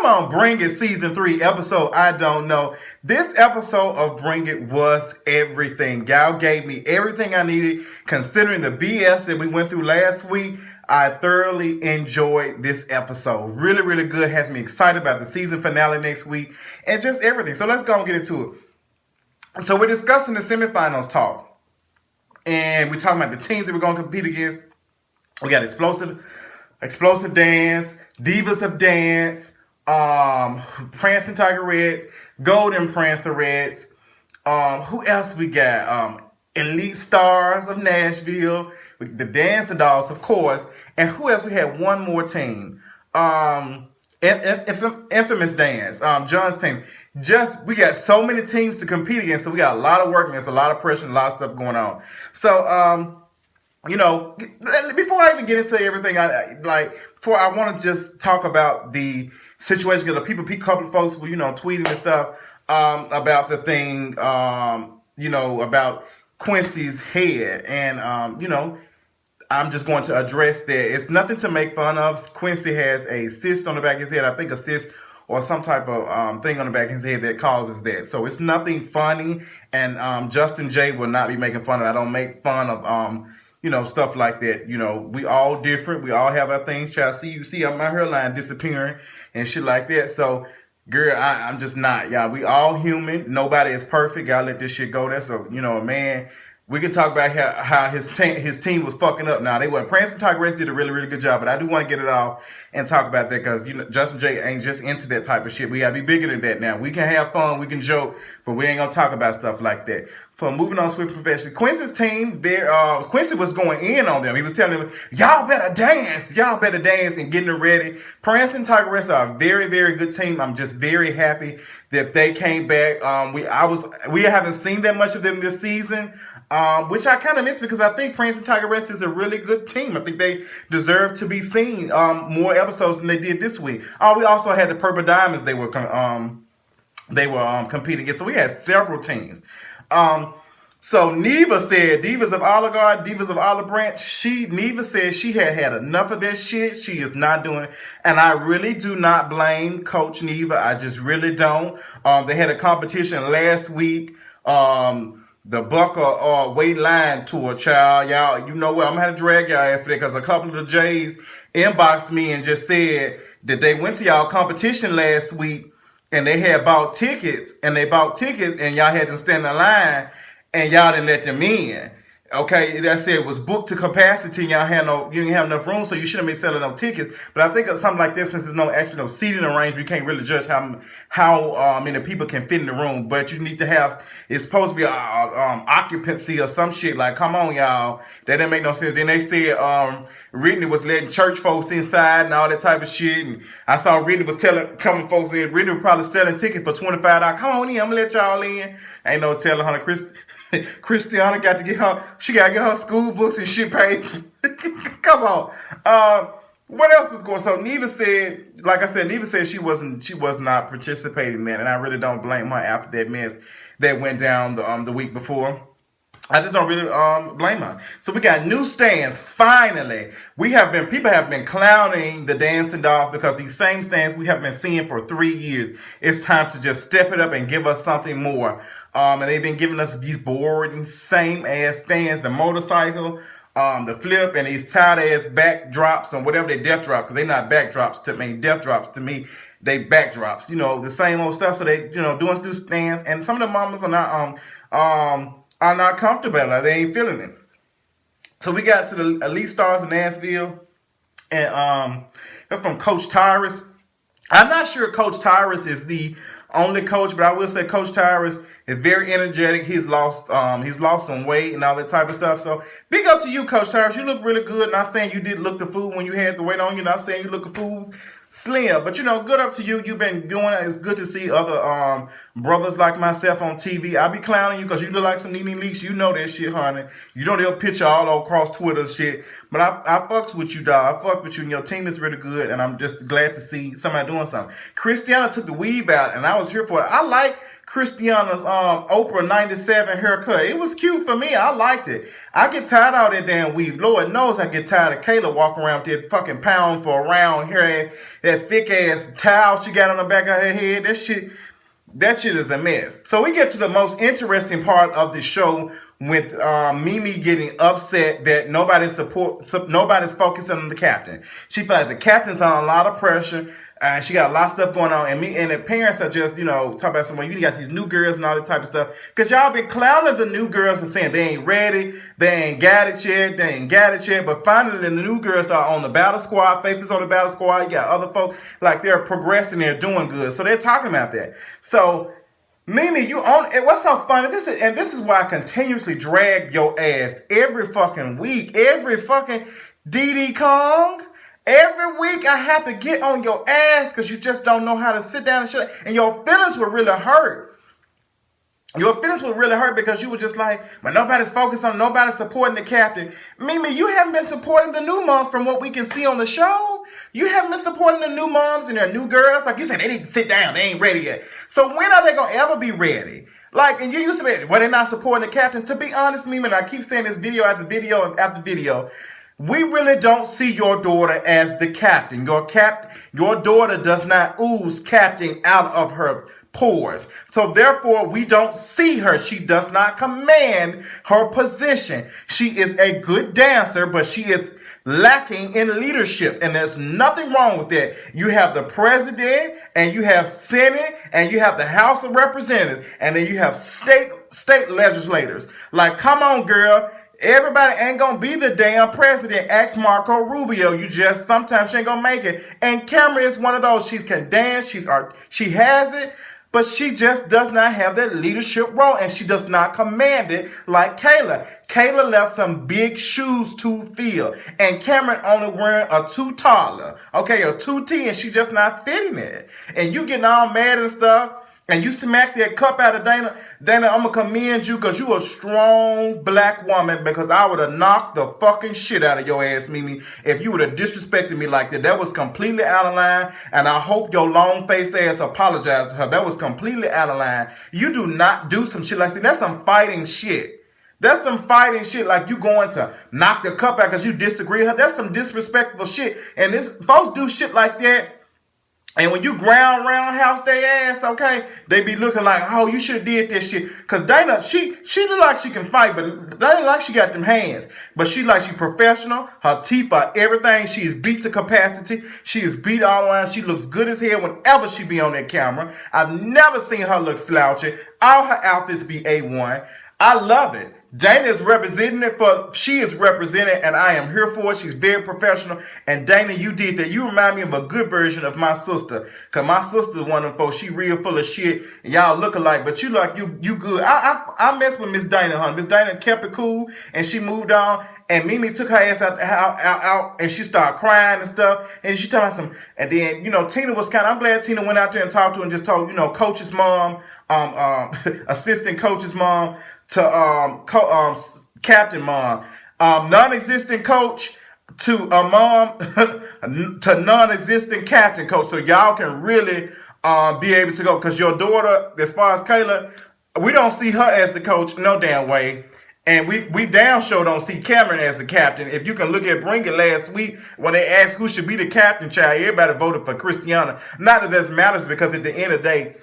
Come on, Bring It Season 3 episode, I don't know. This episode of Bring It was everything. Y'all gave me everything I needed. Considering the BS that we went through last week, I thoroughly enjoyed this episode. Really, really good. Has me excited about the season finale next week and just everything. So let's go and get into it. So we're discussing the semifinals talk. And we're talking about the teams that we're going to compete against. We got Explosive Dance, Divas of Dance, Prancing Tigerettes, Golden Prancerettes. Who else we got? Elite Stars of Nashville, the Dancing Dolls, of course. And who else? We had one more team. Infamous Dance, John's team. We got so many teams to compete against, so we got a lot of work and there's a lot of pressure and a lot of stuff going on. So, before I even get into everything, I want to just talk about the situation because a couple of folks were, tweeting and stuff about the thing, about Quincy's head, and I'm just going to address that. It's nothing to make fun of. Quincy has a cyst on the back of his head. I think a cyst or some type of thing on the back of his head that causes that. So it's nothing funny, and Justin J will not be making fun of it. I don't make fun of stuff like that. We all different. We all have our things. Try to see my hairline disappearing and shit like that. So, girl, I'm just not. Y'all, we all human. Nobody is perfect. Gotta let this shit go there. So, man, we can talk about how his team was fucking up. Now, they weren't. Prancing Tigerettes did a really, really good job, but I do want to get it off and talk about that because, Justin J ain't just into that type of shit. We gotta be bigger than that now. We can have fun, we can joke, but we ain't gonna talk about stuff like that. So moving on swift professionally, Quincy's team, Quincy was going in on them. He was telling them, y'all better dance, and getting it ready. Prancing Tigerettes are a very, very good team. I'm just very happy that they came back. We haven't seen that much of them this season, which I kind of miss because I think Prancing Tigerettes is a really good team. I think they deserve to be seen more episodes than they did this week. We also had the Purple Diamonds they were competing against. So we had several teams. So Neva said, Divas of Olive Garden, Divas of Olive Branch, Neva said she had enough of that shit. She is not doing it. And I really do not blame Coach Neva. I just really don't. They had a competition last week. The Bucker weight line tour, child. Y'all, you know what? I'm going to have to drag y'all after that because a couple of the J's inboxed me and just said that they went to y'all competition last week and they had bought tickets and y'all had them stand in line and y'all didn't let them in. Okay, that said it was booked to capacity and you didn't have enough room, so you shouldn't be selling no tickets. But I think of something like this, since there's no seating arrangement, you can't really judge how many people can fit in the room. But you need to have, it's supposed to be occupancy or some shit. Like, come on, y'all. That didn't make no sense. Then they said Whitney was letting church folks inside and all that type of shit. And I saw Whitney was coming folks in. Whitney was probably selling tickets for $25. Come on in, I'm gonna let y'all in. Ain't no telling her Christiana got to get her school books and shit paid. Come on. What else was going on? So Neva said, she was not participating in that, and I really don't blame her after that mess that went down the week before. I just don't really blame her. So we got new stands. Finally, people have been clowning the Dancing Dolls because these same stands we have been seeing for 3 years. It's time to just step it up and give us something more. And they've been giving us these boring same ass stands, the motorcycle, the flip, and these tight ass backdrops and whatever they death drop, because they're not backdrops to me. Death drops to me, they backdrops. The same old stuff. So they doing new stands, and some of the mamas are not comfortable. Like, they ain't feeling it. So we got to the Elite Stars in Nashville, and that's from Coach Tyrus. I'm not sure Coach Tyrus is the only coach, but I will say Coach Tyrus is very energetic. He's lost some weight and all that type of stuff. So big up to you, Coach Tyrus. You look really good. Not saying you did look the fool when you had the weight on you. Not saying you look a fool slim, but good up to you. You've been doing it. It's good to see other brothers like myself on TV. I be clowning you because you look like some Nene Leaks. You know that shit, honey. You know they'll picture all across Twitter and shit. But I fucks with you, dog. I fuck with you, and your team is really good, and I'm just glad to see somebody doing something. Christiana took the weave out, and I was here for it. I like Christiana's Oprah 97 haircut. It was cute for me. I liked it. I get tired of all that damn weave. Lord knows I get tired of Kayla walking around with that fucking pound for a round hair, that thick ass towel she got on the back of her head. That shit is a mess. So we get to the most interesting part of the show with Mimi getting upset that nobody's focusing on the captain. She felt like the captain's on a lot of pressure. She got a lot of stuff going on, and the parents are just, talking about someone. You got these new girls and all that type of stuff. Because y'all been clowning the new girls and saying they ain't ready, they ain't got it yet. But finally, the new girls are on the battle squad. Faith is on the battle squad. You got other folks, like they're progressing, they're doing good. So they're talking about that. So, Mimi, you on it. What's so funny? This is why I continuously drag your ass every fucking week. Every fucking Diddy Kong. Every week I have to get on your ass because you just don't know how to sit down and shut. And your feelings will really hurt. Your feelings will really hurt because you were just like, well, nobody's focused on, nobody's supporting the captain. Mimi, you haven't been supporting the new moms from what we can see on the show. You haven't been supporting the new moms and their new girls. Like you said, they need to sit down. They ain't ready yet. So when are they going to ever be ready? Like, and you used to be, well, they're not supporting the captain. To be honest, Mimi, and I keep saying this video after video after video, we really don't see your daughter as the captain. Your daughter does not ooze captain out of her pores. So therefore, we don't see her. She does not command her position. She is a good dancer, but she is lacking in leadership, and there's nothing wrong with that. You have the president, and you have Senate, and you have the House of Representatives, and then you have state legislators. Like, come on, girl. Everybody ain't gonna be the damn president. Ask Marco Rubio. You just sometimes she ain't gonna make it. And Cameron is one of those. She can dance. She has it, but she just does not have that leadership role, and she does not command it like Kayla. Kayla left some big shoes to fill, and Cameron only wearing a 2 taller, okay, a 2T, and she just not fitting it. And you getting all mad and stuff. And you smack that cup out of Dana. Dana, I'm going to commend you because you a strong black woman, because I would have knocked the fucking shit out of your ass, Mimi, if you would have disrespected me like that. That was completely out of line, and I hope your long-faced ass apologized to her. That was completely out of line. You do not do some shit like that. That's some fighting shit. That's some fighting shit, like you going to knock the cup out because you disagree with her. That's some disrespectful shit. And this folks do shit like that. And when you roundhouse their ass, okay, they be looking like, oh, you should have did this shit. Because Dana, she look like she can fight, but Dana like she got them hands. But she like she professional. Her teeth are everything. She is beat to capacity. She is beat all around. She looks good as hell whenever she be on that camera. I've never seen her look slouchy. All her outfits be A1. I love it. Dana is representing it she is represented, and I am here for it. She's very professional. And Dana, you did that. You remind me of a good version of my sister. Because my sister is one of them folks. She real full of shit. And y'all look alike, but you good. I messed with Miss Dana, huh? Miss Dana kept it cool, and she moved on. And Mimi took her ass out, and she started crying and stuff. And she told us and then, Tina was I'm glad Tina went out there and talked to her and just told, coach's mom, assistant coach's mom, to captain mom, non-existent coach to a mom to non-existent captain coach, so y'all can really be able to go, because your daughter, as far as Kayla, we don't see her as the coach no damn way, and we damn sure don't see Cameron as the captain. If you can look at Bring It last week when they asked who should be the captain, child, everybody voted for Christiana. Not that this matters, because at the end of the day,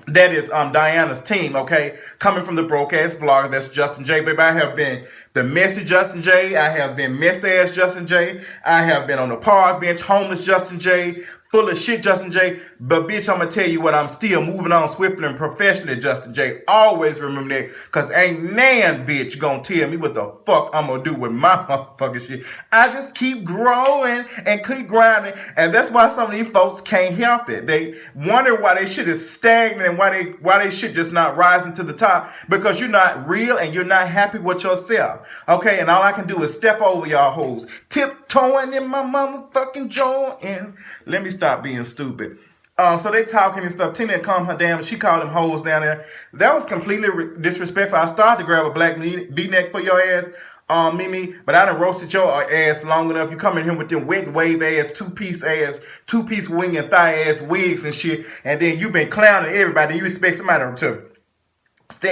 that is Diana's team, okay? Coming from the broadcast blogger, that's Justin J. Baby, I have been the messy Justin J. I have been mess-ass Justin J. I have been on the park bench, homeless Justin J. Full of shit Justin J. But bitch, I'm going to tell you what, I'm still moving on swiftly and professionally, Justin J. Always remember that, because ain't nan bitch going to tell me what the fuck I'm going to do with my motherfucking shit. I just keep growing and keep grinding, and that's why some of these folks can't help it. They wonder why they shit is stagnant and why they shit just not rising to the top, because you're not real and you're not happy with yourself. Okay, and all I can do is step over y'all hoes, tiptoeing in my motherfucking joints. Let me stop being stupid. So they talking and stuff. Tina calmed her down. She called them hoes down there. That was completely disrespectful. I started to grab a black V-neck for your ass. Mimi, but I done roasted your ass long enough. You come in here with them wet and wave ass, two-piece wing and thigh ass wigs and shit, and then you been clowning everybody. You expect somebody to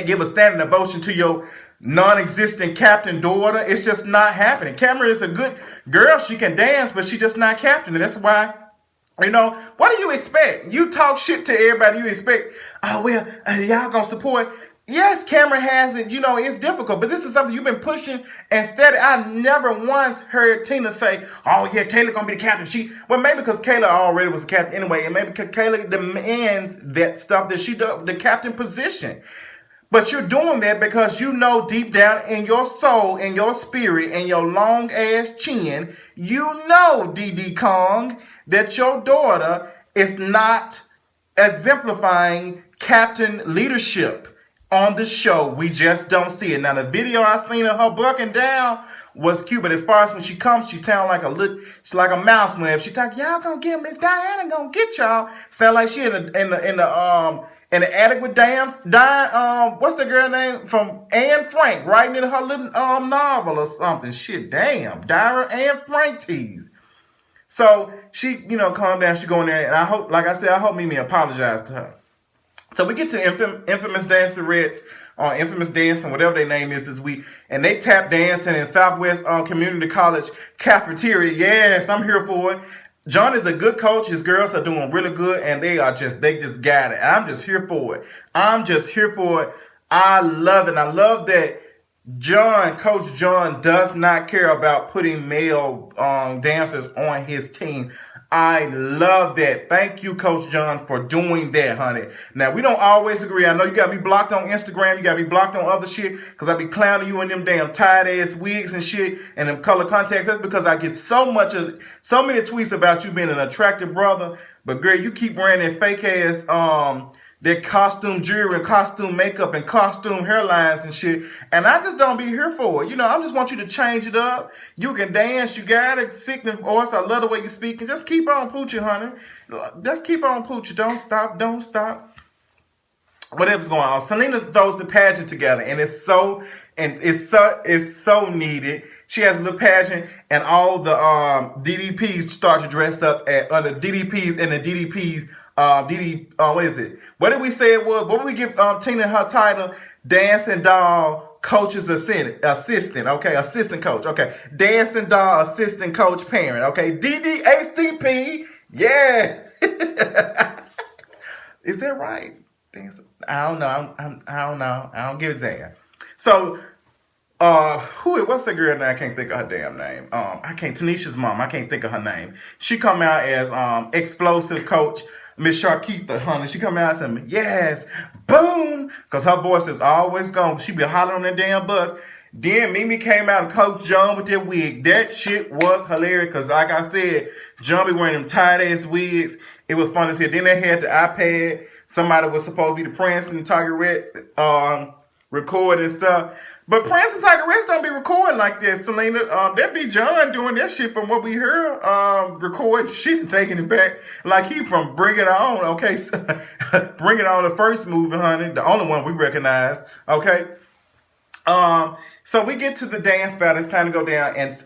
give a standing devotion to your non-existent captain daughter? It's just not happening. Cameron is a good girl. She can dance, but she just not captain, and that's why. What do you expect? You talk shit to everybody. You expect, y'all gonna support. Yes, Cameron has it. It's difficult, but this is something you've been pushing and steady. I never once heard Tina say, "Oh yeah, Kayla gonna be the captain." Maybe because Kayla already was the captain anyway, and maybe because Kayla demands that stuff that she does, the captain position. But you're doing that because you know deep down in your soul, in your spirit, in your long ass chin, you know, DD Kong, that your daughter is not exemplifying captain leadership on the show. We just don't see it. Now, the video I seen of her bucking down was cute, but as far as when she comes, she sound like she's like a mouse. Whenever she talk, y'all gonna get Miss Diana gonna get y'all. Sound like she in the attic with Diane, what's the girl name from Anne Frank, writing in her little novel or something. Shit, damn, Anne Frank tease. So she, calm down. She go in there, and I hope, like I said, I hope Mimi apologize to her. So we get to Infamous Dancerettes, Infamous Dancing, whatever their name is this week, and they tap dancing in Southwest Community College cafeteria. Yes, I'm here for it. John is a good coach. His girls are doing really good, and they just got it. And I'm just here for it. I love it. I love that Coach John does not care about putting male dancers on his team. I love that. Thank you, Coach John, for doing that, honey. Now, we don't always agree. I know you got me blocked on Instagram. You got me blocked on other shit because I be clowning you in them damn tight-ass wigs and shit and them color contacts. That's because I get so many tweets about you being an attractive brother. But, girl, you keep wearing that fake-ass that costume jewelry and costume makeup and costume hairlines and shit. And I just don't be here for it. I just want you to change it up. You can dance. You got it. Sickening voice. I love the way you speak. And just keep on pooching, honey. Just keep on pooching. Don't stop. Whatever's going on. Selena throws the pageant together. And it's so needed. She has a little pageant. And all the DDPs start to dress up under DDPs and the DDPs. What is it? What did we say it was? What did we give Tina her title? Dancing Doll Coach's Assistant. Okay, assistant coach. Okay, Dancing Doll Assistant Coach Parent. Okay, DDACP. Yeah. Is that right? I don't know. I don't know. I don't give a damn. So, what's the girl name? I can't think of her damn name. Tanisha's mom. I can't think of her name. She come out as explosive coach. Miss Sharkeetha, honey, she come out and say, yes, boom, because her voice is always gone. She be hollering on that damn bus. Then Mimi came out and Coach John with that wig. That shit was hilarious because, like I said, John be wearing them tight-ass wigs. It was fun to see. Then they had the iPad. Somebody was supposed to be the Prince and Tiger Reds recording stuff. But Prince and Tiger Reds don't be recording like this, Selena. That be John doing that shit from what we heard, recording shit and taking it back. Like he from Bring It On, okay? Bring It On, the first movie, honey. The only one we recognize, okay? So we get to the dance battle. It's time to go down. And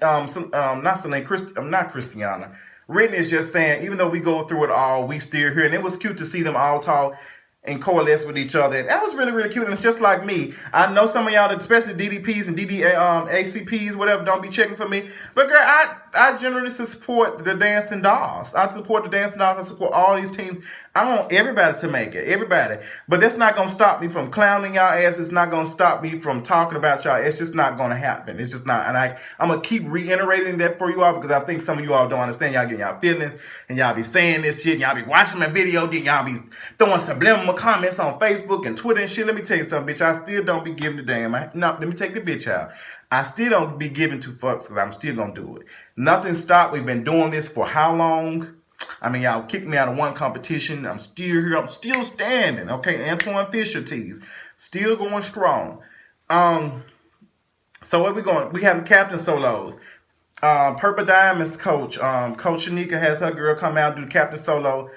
not Selena, not Christiana. Whitney is just saying, even though we go through it all, we still here. And it was cute to see them all talk and coalesce with each other. And that was really, really cute. And it's just like me. I know some of y'all, especially DDPs and ACPs, whatever, don't be checking for me. But girl, I generally support the Dancing Dolls. I support the Dancing Dolls. I support all these teams. I want everybody to make it. Everybody. But that's not going to stop me from clowning y'all ass. It's not going to stop me from talking about y'all. It's just not going to happen. It's just not. And I'm going to keep reiterating that for you all because I think some of you all don't understand. Y'all getting y'all feelings and y'all be saying this shit. And y'all be watching my video. Then y'all be throwing subliminal comments on Facebook and Twitter and shit. Let me tell you something, bitch. I still don't be giving a damn. No, let me take the bitch out. I still don't be giving two fucks because I'm still going to do it. Nothing stopped. We've been doing this for how long? I mean, y'all kicked me out of one competition. I'm still here. I'm still standing. Okay, Antoine Fisher tees. Still going strong. So where we going? We have the captain solos. Purple Diamonds coach. Coach Shanika has her girl come out and do the captain solo.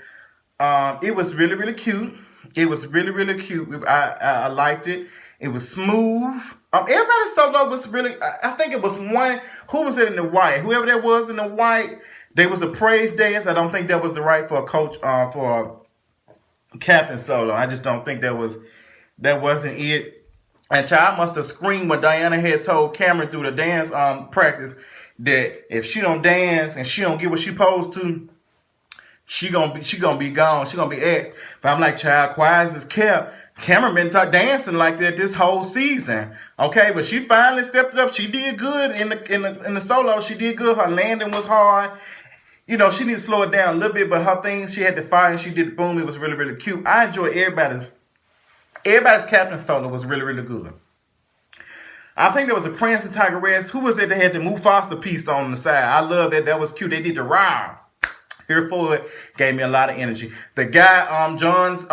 It was really, really cute. It was really, really cute. I liked it. It was smooth. Everybody solo was really. I think it was one. Who was it in the white? Whoever that was in the white, they was a praise dance. I don't think that was the right for a coach. For a captain solo. I just don't think that wasn't it. And child must have screamed when Diana had told Cameron through the dance practice that if she don't dance and she don't get what she supposed to, she gonna be gone. She gonna be ex. But I'm like, child, quiet as it's kept. Cameron been dancing like that this whole season. Okay, but she finally stepped up. She did good in the solo. She did good. Her landing was hard. You know, she needs to slow it down a little bit, but her things she had to fire and she did boom. It was really, really cute. I enjoyed everybody's captain solo was really, really good. I think there was a Prince and Tigress. Who was it that had the Mufasa piece on the side? I love that. That was cute. They did the rah. Here for it. Gave me a lot of energy. The guy, John's,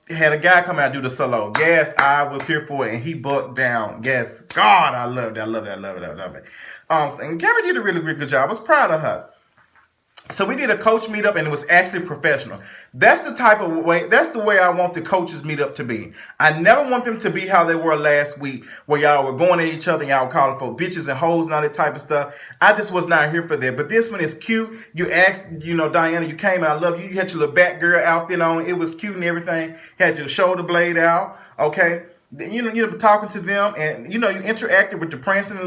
had a guy come out and do the solo. Yes, I was here for it, and he bucked down. Yes, God, I loved it. I love it. I love it. I love it. And Gabby did a really, really good job. I was proud of her. So we did a coach meetup, and it was actually professional. That's the type of way. That's the way I want the coaches meetup to be. I never want them to be how they were last week, where y'all were going at each other, and y'all were calling for bitches and hoes and all that type of stuff. I just was not here for that. But this one is cute. You asked, Diana, you came and I love you. You had your little Batgirl outfit on. It was cute and everything. You had your shoulder blade out. Okay. You're talking to them, and you interacted with the Prince and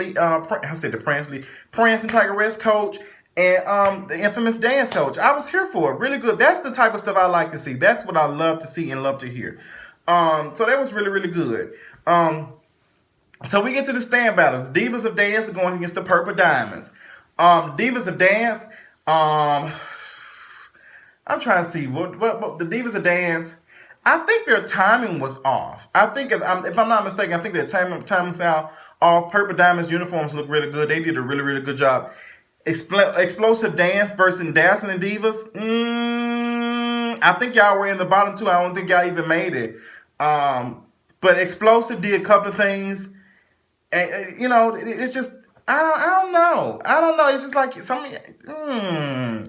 Tigress coach. And the infamous dance coach. I was here for it. Really good. That's the type of stuff I like to see. That's what I love to see and love to hear. So that was really, really good. So we get to the stand battles. The Divas of Dance are going against the Purple Diamonds. Divas of Dance. I'm trying to see what the Divas of Dance. I think their timing was off. I think if I'm not mistaken, I think their timing's off. Purple Diamonds uniforms look really good. They did a really, really good job. Explosive Dance versus Dazzling Divas. I think y'all were in the bottom two. I don't think y'all even made it. But Explosive did a couple of things. And, it's just, I don't know. I don't know. It's just like something. I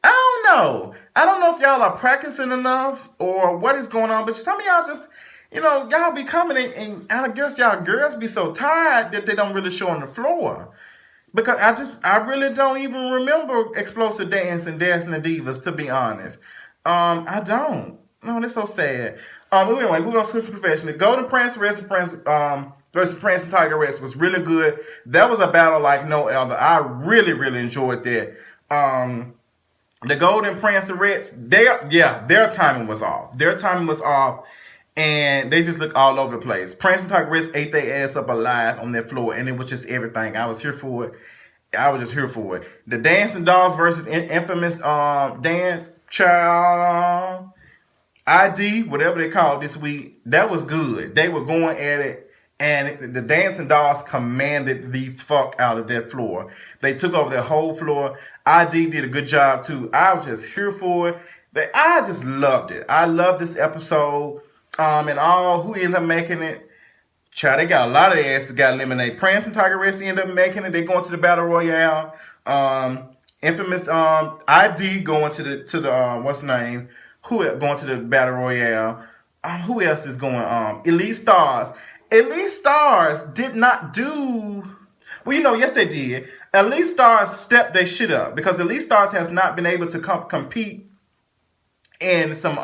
don't know. I don't know if y'all are practicing enough or what is going on. But some of y'all just, y'all be coming in, and I guess y'all girls be so tired that they don't really show on the floor. Because I really don't even remember Explosive Dance and Dancing the Divas, to be honest. I don't. No, that's so sad. Anyway, we're gonna switch to professionally. Golden Prince versus Prince and Tigress was really good. That was a battle like no other. I really, really enjoyed that. The Golden Prince and Reds, their timing was off. Their timing was off. And they just look all over the place. Prince and Tigress ate their ass up alive on that floor, and it was just everything. I was here for it. I was just here for it. The Dancing Dolls versus Infamous Dance Child ID, whatever they called this week, that was good. They were going at it, and the Dancing Dolls commanded the fuck out of that floor. They took over the whole floor. ID did a good job too. I was just here for it. I just loved it. I love this episode. And all who ended up making it, child, they got a lot of asses got eliminated. Prince and Tigress ended up making it. They going to the Battle Royale. Infamous ID going to the what's the name? Who going to the Battle Royale? Who else is going? Elite Stars. Elite Stars did not do. Well, yes they did. Elite Stars stepped their shit up because Elite Stars has not been able to compete in some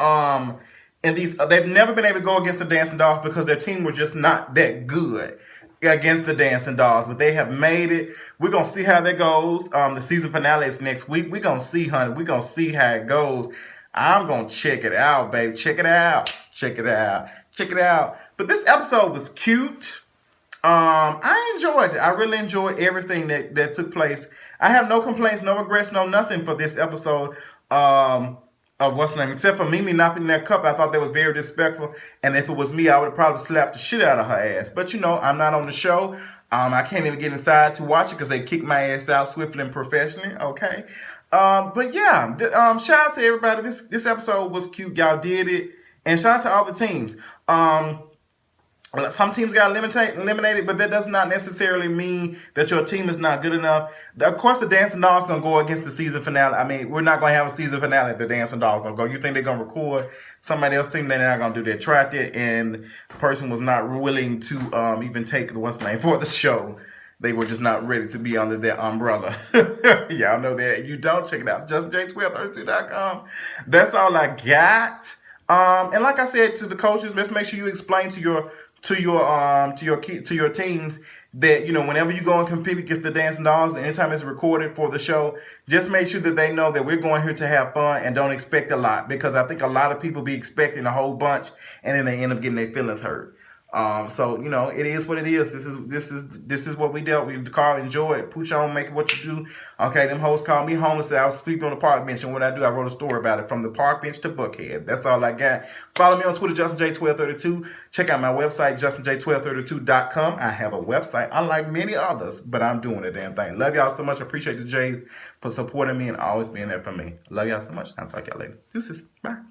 And they've never been able to go against the Dancing Dolls because their team was just not that good against the Dancing Dolls. But they have made it. We're going to see how that goes. The season finale is next week. We're going to see, honey. We're going to see how it goes. I'm going to check it out, baby. Check it out. Check it out. Check it out. But this episode was cute. I enjoyed it. I really enjoyed everything that took place. I have no complaints, no regrets, no nothing for this episode. Of what's the name, except for Mimi knocking that cup. I thought that was very disrespectful, and if it was me, I would have probably slapped the shit out of her ass. But I'm not on the show. I can't even get inside to watch it because they kicked my ass out swiftly and professionally. Okay, but yeah, shout out to everybody. This episode was cute. Y'all did it, and shout out to all the teams. Some teams got eliminated, but that does not necessarily mean that your team is not good enough. Of course, the Dancing Dogs going to go against the season finale. I mean, we're not going to have a season finale if the Dancing Dogs don't go. You think they're going to record somebody else's team? They're not going to do. They tried it, and the person was not willing to even take what's the name for the show. They were just not ready to be under their umbrella. Y'all know that. If you don't, check it out. JustJ1232.com. That's all I got. And like I said to the coaches, let's make sure you explain to your teams that, you know, whenever you go and compete against the Dancing Dogs, anytime it's recorded for the show, just make sure that they know that we're going here to have fun and don't expect a lot, because I think a lot of people be expecting a whole bunch and then they end up getting their feelings hurt. So, you know, it is what it is. This is what we dealt with. Call, enjoy it. Put on, make it what you do. Okay, them hoes called me homeless. I was sleeping on the park bench, and what I do, I wrote a story about it, from the park bench to Buckhead. That's all I got. Follow me on Twitter, JustinJ1232. Check out my website, JustinJ1232.com. I have a website, unlike many others, but I'm doing the damn thing. Love y'all so much. I appreciate the Jay for supporting me and always being there for me. Love y'all so much. I'll talk to y'all later. Deuces. Bye.